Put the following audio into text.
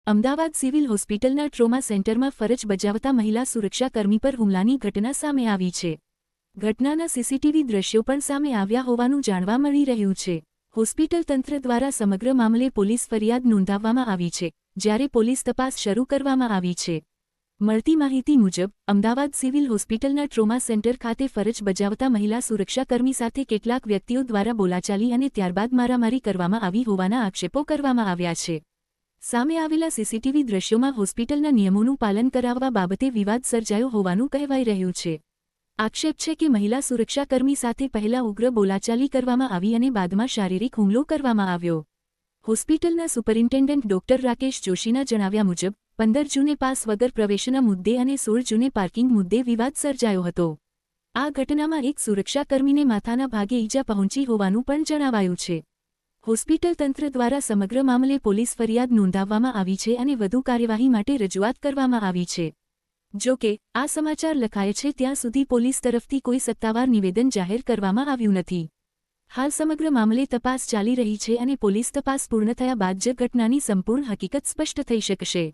Ahmedabad civil હોસ્પિટલના trauma સેન્ટરમાં ફરજ બજાવતા મહિલા સુરક્ષાકર્મી પર હુમલાની ઘટના સામે આવી છે. ઘટનાના સીસીટીવી દ્રશ્યો પણ સામે આવ્યા હોવાનું જાણવા મળી રહ્યું છે. હોસ્પિટલ તંત્ર દ્વારા સમગ્ર મામલે પોલીસ ફરિયાદ નોંધાવવામાં આવી છે, જ્યારે પોલીસ તપાસ શરૂ કરવામાં આવી છે. મળતી માહિતી મુજબ, અમદાવાદ સિવિલ હોસ્પિટલના ટ્રોમા સેન્ટર ખાતે ફરજ બજાવતા મહિલા સુરક્ષાકર્મી સાથે કેટલાક વ્યક્તિઓ દ્વારા બોલાચાલી અને ત્યારબાદ મારામારી કરવામાં આવી હોવાના આક્ષેપો કરવામાં આવ્યા છે. સામે આવેલા સીસીટીવી દ્રશ્યોમાં હોસ્પિટલના નિયમોનું પાલન કરાવવા બાબતે વિવાદ સર્જાયો હોવાનું કહેવાઈ રહ્યું છે. આક્ષેપ છે કે મહિલા સુરક્ષાકર્મી સાથે પહેલા ઉગ્ર બોલાચાલી કરવામાં આવી અને બાદમાં શારીરિક હુમલો કરવામાં આવ્યો. હોસ્પિટલના સુપરિન્ટેન્ડન્ટ ડોક્ટર રાકેશ જોશીના જણાવ્યા મુજબ 15 જૂને પાસ વગર પ્રવેશના મુદ્દે અને 16 જૂને પાર્કિંગ મુદ્દે વિવાદ સર્જાયો હતો. આ ઘટનામાં એક સુરક્ષાકર્મીને માથાના ભાગે ઈજા પહોંચી હોવાનું પણ જણાવાયું છે. હોસ્પિટલ તંત્ર દ્વારા સમગ્ર મામલે પોલીસ ફરિયાદ નોંધાવવામાં આવી છે અને વધુ કાર્યવાહી માટે રજૂઆત કરવામાં આવી છે. જો કે, આ સમાચાર લખાય છે ત્યાં સુધી પોલીસ તરફથી કોઈ સત્તાવાર નિવેદન જાહેર કરવામાં આવ્યું નથી. હાલ સમગ્ર મામલે તપાસ ચાલી રહી છે અને પોલીસ તપાસ પૂર્ણ થયા બાદ જ ઘટનાની સંપૂર્ણ હકીકત સ્પષ્ટ થઈ શકશે.